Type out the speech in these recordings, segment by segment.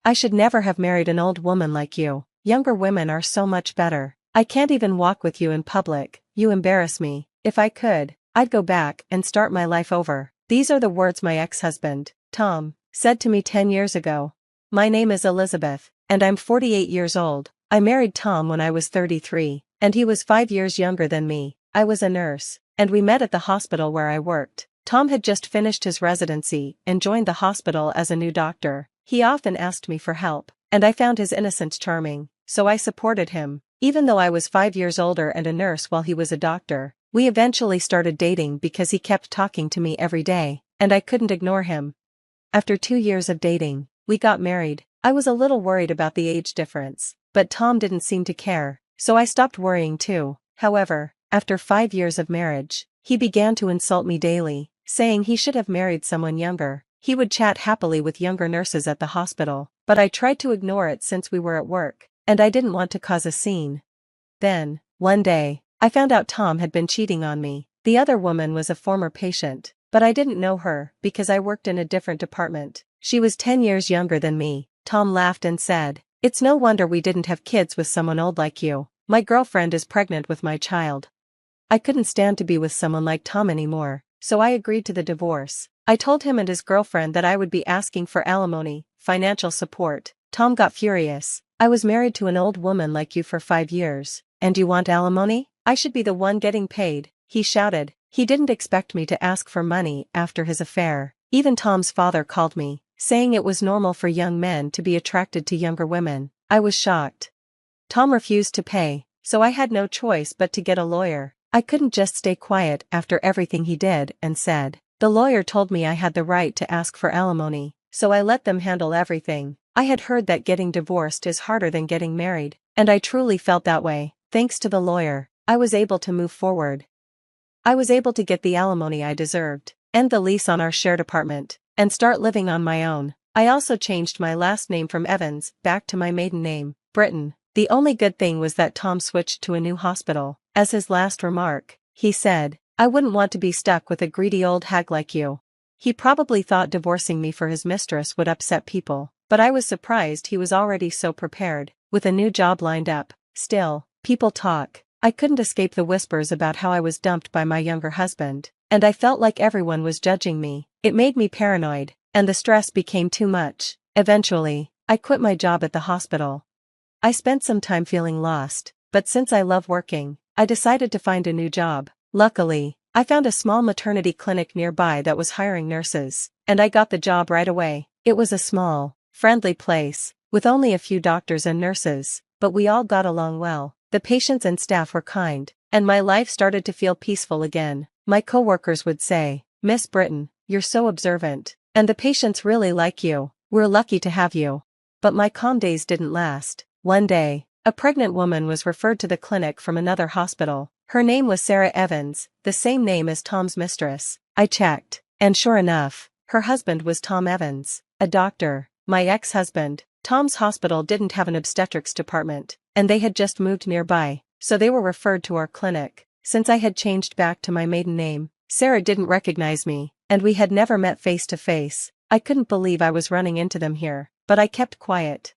I should never have married an old woman like you. Younger women are so much better. I can't even walk with you in public, you embarrass me. If I could, I'd go back and start my life over. These are the words my ex-husband, Tom, said to me 10 years ago. My name is Elizabeth, and I'm 48 years old. I married Tom when I was 33, and he was 5 years younger than me. I was a nurse, and we met at the hospital where I worked. Tom had just finished his residency and joined the hospital as a new doctor. He often asked me for help, and I found his innocence charming, so I supported him. Even though I was 5 years older and a nurse while he was a doctor, we eventually started dating because he kept talking to me every day, and I couldn't ignore him. After 2 years of dating, we got married. I was a little worried about the age difference, but Tom didn't seem to care, so I stopped worrying too. However, after 5 years of marriage, he began to insult me daily, saying he should have married someone younger. He would chat happily with younger nurses at the hospital, but I tried to ignore it since we were at work, and I didn't want to cause a scene. Then, one day, I found out Tom had been cheating on me. The other woman was a former patient, but I didn't know her because I worked in a different department. She was 10 years younger than me. Tom laughed and said, "It's no wonder we didn't have kids with someone old like you. My girlfriend is pregnant with my child." I couldn't stand to be with someone like Tom anymore, so I agreed to the divorce. I told him and his girlfriend that I would be asking for alimony, financial support. Tom got furious. "I was married to an old woman like you for 5 years, and you want alimony? I should be the one getting paid," he shouted. He didn't expect me to ask for money after his affair. Even Tom's father called me, saying it was normal for young men to be attracted to younger women. I was shocked. Tom refused to pay, so I had no choice but to get a lawyer. I couldn't just stay quiet after everything he did and said. The lawyer told me I had the right to ask for alimony, so I let them handle everything. I had heard that getting divorced is harder than getting married, and I truly felt that way. Thanks to the lawyer, I was able to move forward. I was able to get the alimony I deserved, end the lease on our shared apartment, and start living on my own. I also changed my last name from Evans back to my maiden name, Britton. The only good thing was that Tom switched to a new hospital. As his last remark, he said, "I wouldn't want to be stuck with a greedy old hag like you." He probably thought divorcing me for his mistress would upset people, but I was surprised he was already so prepared, with a new job lined up. Still, people talk. I couldn't escape the whispers about how I was dumped by my younger husband, and I felt like everyone was judging me. It made me paranoid, and the stress became too much. Eventually, I quit my job at the hospital. I spent some time feeling lost, but since I love working, I decided to find a new job. Luckily, I found a small maternity clinic nearby that was hiring nurses, and I got the job right away. It was a small, friendly place, with only a few doctors and nurses, but we all got along well. The patients and staff were kind, and my life started to feel peaceful again. My coworkers would say, "Miss Britton, you're so observant, and the patients really like you. We're lucky to have you." But my calm days didn't last. One day, a pregnant woman was referred to the clinic from another hospital. Her name was Sarah Evans, the same name as Tom's mistress. I checked, and sure enough, her husband was Tom Evans, a doctor. My ex-husband, Tom's hospital didn't have an obstetrics department, and they had just moved nearby, so they were referred to our clinic. Since I had changed back to my maiden name, Sarah didn't recognize me, and we had never met face to face. I couldn't believe I was running into them here, but I kept quiet.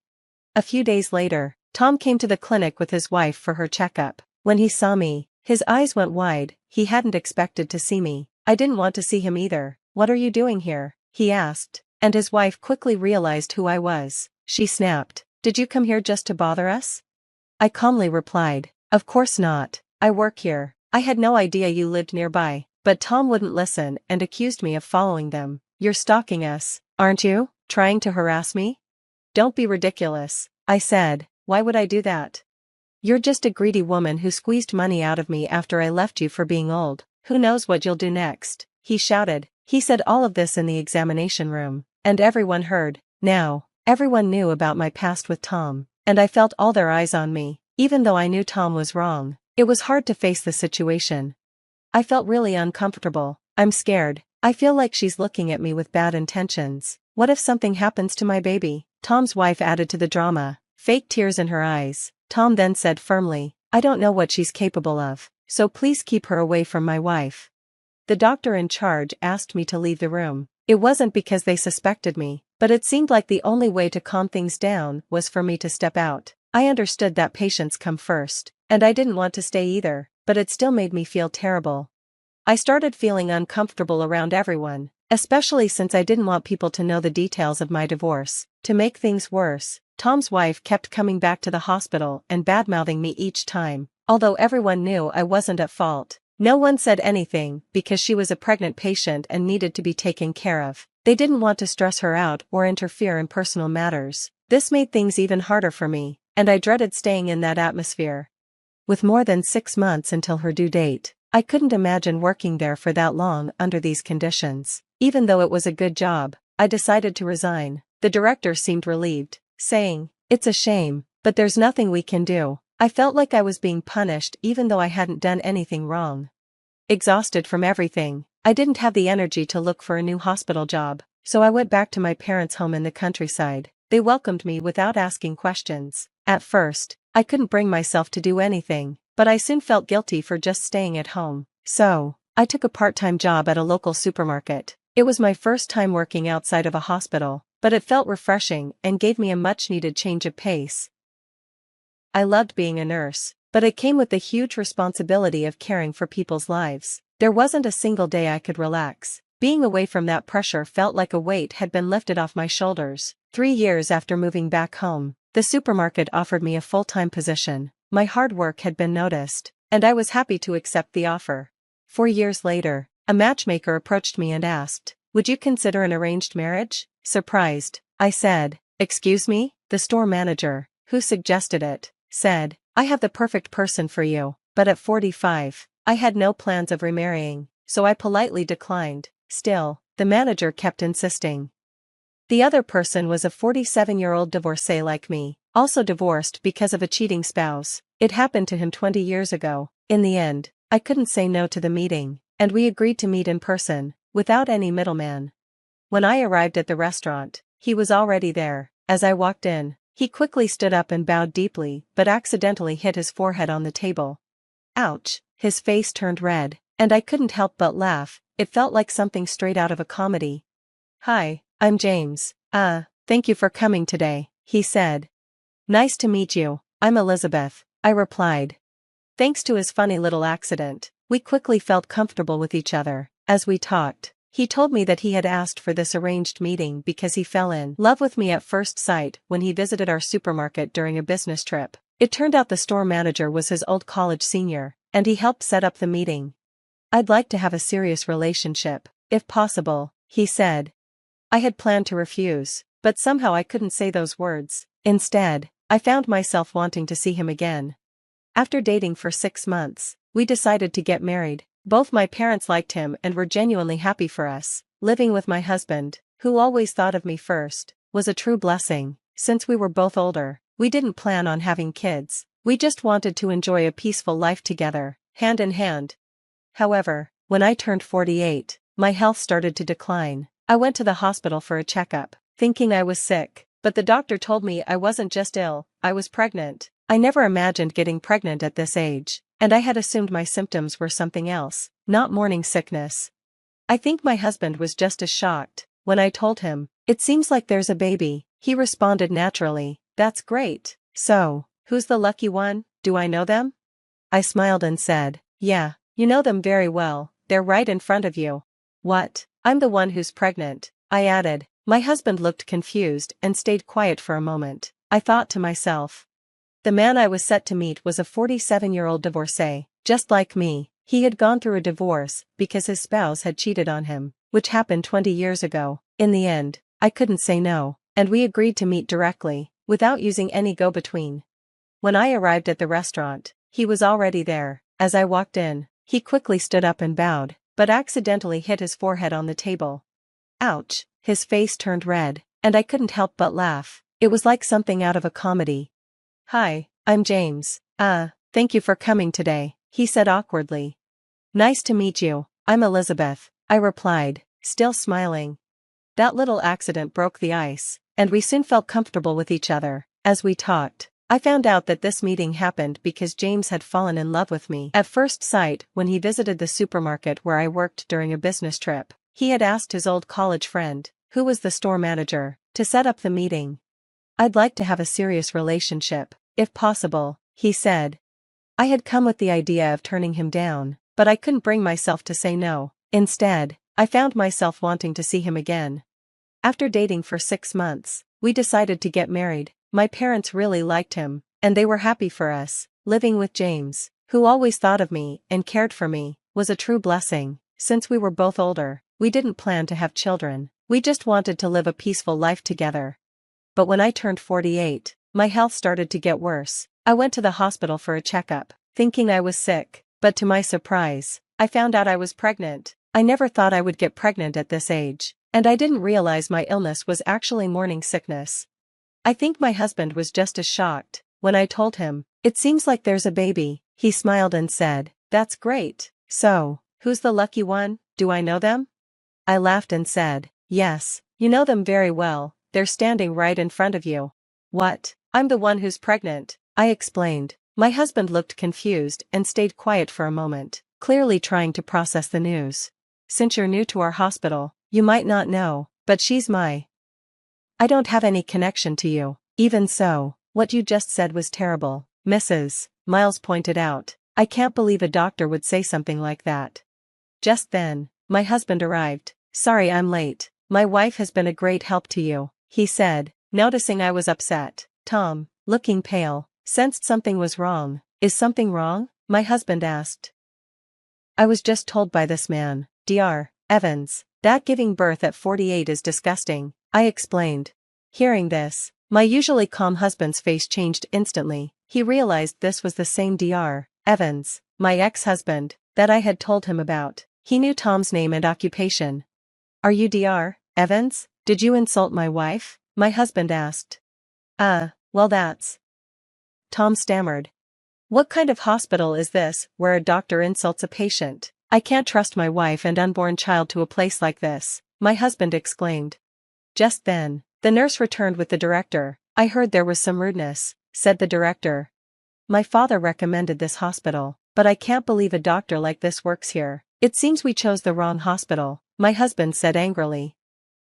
A few days later, Tom came to the clinic with his wife for her checkup. When he saw me, his eyes went wide. He hadn't expected to see me. I didn't want to see him either. "What are you doing here?" he asked, and his wife quickly realized who I was. She snapped, "Did you come here just to bother us?" I calmly replied, "Of course not. I work here. I had no idea you lived nearby." But Tom wouldn't listen and accused me of following them. "You're stalking us, aren't you? Trying to harass me?" "Don't be ridiculous," I said. "Why would I do that? You're just a greedy woman who squeezed money out of me after I left you for being old. Who knows what you'll do next?" he shouted. He said all of this in the examination room, and everyone heard. Now, everyone knew about my past with Tom, and I felt all their eyes on me. Even though I knew Tom was wrong, it was hard to face the situation. I felt really uncomfortable. "I'm scared. I feel like she's looking at me with bad intentions. What if something happens to my baby?" Tom's wife added to the drama, fake tears in her eyes. Tom then said firmly, "I don't know what she's capable of, so please keep her away from my wife." The doctor in charge asked me to leave the room. It wasn't because they suspected me, but it seemed like the only way to calm things down was for me to step out. I understood that patients come first, and I didn't want to stay either, but it still made me feel terrible. I started feeling uncomfortable around everyone, especially since I didn't want people to know the details of my divorce. To make things worse, Tom's wife kept coming back to the hospital and badmouthing me each time, although everyone knew I wasn't at fault. No one said anything because she was a pregnant patient and needed to be taken care of. They didn't want to stress her out or interfere in personal matters. This made things even harder for me, and I dreaded staying in that atmosphere. With more than 6 months until her due date, I couldn't imagine working there for that long under these conditions. Even though it was a good job, I decided to resign. The director seemed relieved, saying, "It's a shame, but there's nothing we can do." I felt like I was being punished even though I hadn't done anything wrong. Exhausted from everything, I didn't have the energy to look for a new hospital job, so I went back to my parents' home in the countryside. They welcomed me without asking questions. At first, I couldn't bring myself to do anything, but I soon felt guilty for just staying at home. So, I took a part-time job at a local supermarket. It was my first time working outside of a hospital, but it felt refreshing and gave me a much-needed change of pace. I loved being a nurse, but it came with the huge responsibility of caring for people's lives. There wasn't a single day I could relax. Being away from that pressure felt like a weight had been lifted off my shoulders. 3 years after moving back home, the supermarket offered me a full-time position. My hard work had been noticed, and I was happy to accept the offer. 4 years later, a matchmaker approached me and asked, "Would you consider an arranged marriage?" Surprised, I said, "Excuse me?" The store manager, who suggested it, said, "I have the perfect person for you," but at 45, I had no plans of remarrying, so I politely declined. Still, the manager kept insisting. The other person was a 47-year-old divorcee like me, also divorced because of a cheating spouse. It happened to him 20 years ago. In the end, I couldn't say no to the meeting, and we agreed to meet in person, without any middleman. When I arrived at the restaurant, he was already there. As I walked in, he quickly stood up and bowed deeply but accidentally hit his forehead on the table. Ouch! His face turned red, and I couldn't help but laugh. It felt like something straight out of a comedy. "Hi, I'm James. Thank you for coming today," he said. "Nice to meet you, I'm Elizabeth," I replied. Thanks to his funny little accident, we quickly felt comfortable with each other. As we talked, he told me that he had asked for this arranged meeting because he fell in love with me at first sight when he visited our supermarket during a business trip. It turned out the store manager was his old college senior, and he helped set up the meeting. "I'd like to have a serious relationship, if possible," he said. I had planned to refuse, but somehow I couldn't say those words. Instead, I found myself wanting to see him again. After dating for 6 months, we decided to get married. Both my parents liked him and were genuinely happy for us. Living with my husband, who always thought of me first, was a true blessing. Since we were both older, we didn't plan on having kids. We just wanted to enjoy a peaceful life together, hand in hand. However, when I turned 48, my health started to decline. I went to the hospital for a checkup, thinking I was sick, but the doctor told me I wasn't just ill, I was pregnant. I never imagined getting pregnant at this age, and I had assumed my symptoms were something else, not morning sickness. I think my husband was just as shocked. When I told him, "It seems like there's a baby," he responded naturally, "That's great. So, who's the lucky one? Do I know them?" I smiled and said, "Yeah, you know them very well, they're right in front of you." "What? I'm the one who's pregnant," I added. My husband looked confused and stayed quiet for a moment. I thought to myself. The man I was set to meet was a 47-year-old divorcee, just like me. He had gone through a divorce because his spouse had cheated on him, which happened 20 years ago. In the end, I couldn't say no, and we agreed to meet directly, without using any go-between. When I arrived at the restaurant, he was already there. As I walked in, he quickly stood up and bowed, but accidentally hit his forehead on the table. Ouch! His face turned red, and I couldn't help but laugh. It was like something out of a comedy. "Hi, I'm James. Thank you for coming today," he said awkwardly. "Nice to meet you, I'm Elizabeth," I replied, still smiling. That little accident broke the ice, and we soon felt comfortable with each other. As we talked, I found out that this meeting happened because James had fallen in love with me at first sight when he visited the supermarket where I worked during a business trip. He had asked his old college friend, who was the store manager, to set up the meeting. I'd like to have a serious relationship, if possible, he said. I had come with the idea of turning him down, but I couldn't bring myself to say no. Instead, I found myself wanting to see him again. After dating for 6 months, we decided to get married. My parents really liked him, and they were happy for us. Living with James, who always thought of me and cared for me, was a true blessing. Since we were both older, we didn't plan to have children. We just wanted to live a peaceful life together. But when I turned 48, my health started to get worse. I went to the hospital for a checkup, thinking I was sick, but to my surprise, I found out I was pregnant. I never thought I would get pregnant at this age, and I didn't realize my illness was actually morning sickness. I think my husband was just as shocked. When I told him, "It seems like there's a baby," he smiled and said, "That's great. So, who's the lucky one? Do I know them?" I laughed and said, "Yes, you know them very well. They're standing right in front of you." "What? I'm the one who's pregnant," I explained. My husband looked confused and stayed quiet for a moment, clearly trying to process the news. "Since you're new to our hospital, you might not know, but I don't have any connection to you." "Even so, what you just said was terrible, Mrs. Miles pointed out. "I can't believe a doctor would say something like that." Just then, my husband arrived. "Sorry I'm late. My wife has been a great help to you," he said, noticing I was upset. Tom, looking pale, sensed something was wrong. "Is something wrong?" my husband asked. "I was just told by this man, Dr. Evans, that giving birth at 48 is disgusting," I explained. Hearing this, my usually calm husband's face changed instantly. He realized this was the same Dr. Evans, my ex-husband, that I had told him about. He knew Tom's name and occupation. "Are you Dr. Evans? Did you insult my wife?" my husband asked. Well that's..." Tom stammered. "What kind of hospital is this, where a doctor insults a patient? I can't trust my wife and unborn child to a place like this," my husband exclaimed. Just then, the nurse returned with the director. "I heard there was some rudeness," said the director. "My father recommended this hospital, but I can't believe a doctor like this works here. It seems we chose the wrong hospital," my husband said angrily.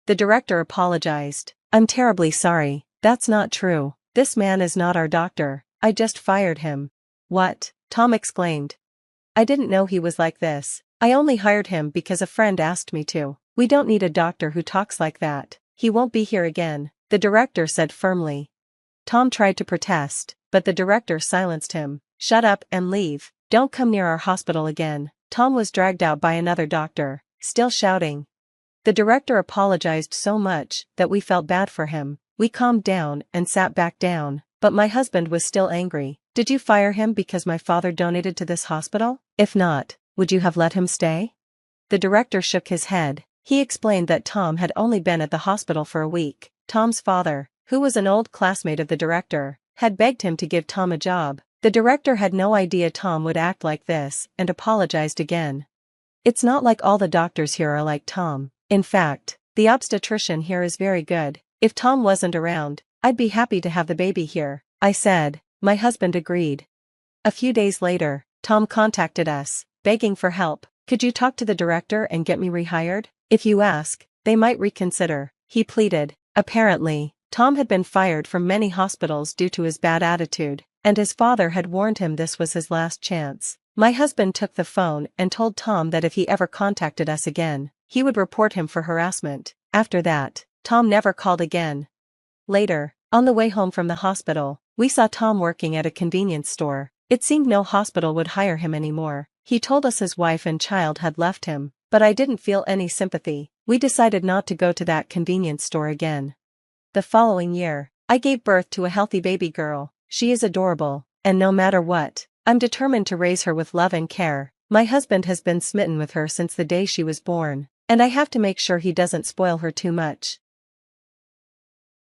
The director apologized. "I'm terribly sorry, that's not true. This man is not our doctor. I just fired him." "What?" Tom exclaimed. "I didn't know he was like this. I only hired him because a friend asked me to. We don't need a doctor who talks like that. He won't be here again," the director said firmly. Tom tried to protest, but the director silenced him. "Shut up and leave. Don't come near our hospital again." Tom was dragged out by another doctor, still shouting. The director apologized so much that we felt bad for him. We calmed down and sat back down, but my husband was still angry. "Did you fire him because my father donated to this hospital? If not, would you have let him stay?" The director shook his head. He explained that Tom had only been at the hospital for a week. Tom's father, who was an old classmate of the director, had begged him to give Tom a job. The director had no idea Tom would act like this and apologized again. "It's not like all the doctors here are like Tom. In fact, the obstetrician here is very good. If Tom wasn't around, I'd be happy to have the baby here," I said. My husband agreed. A few days later, Tom contacted us, begging for help. "Could you talk to the director and get me rehired? If you ask, they might reconsider," he pleaded. Apparently, Tom had been fired from many hospitals due to his bad attitude, and his father had warned him this was his last chance. My husband took the phone and told Tom that if he ever contacted us again, he would report him for harassment. After that, Tom never called again. Later, on the way home from the hospital, we saw Tom working at a convenience store. It seemed no hospital would hire him anymore. He told us his wife and child had left him, but I didn't feel any sympathy. We decided not to go to that convenience store again. The following year, I gave birth to a healthy baby girl. She is adorable, and no matter what, I'm determined to raise her with love and care. My husband has been smitten with her since the day she was born, and I have to make sure he doesn't spoil her too much.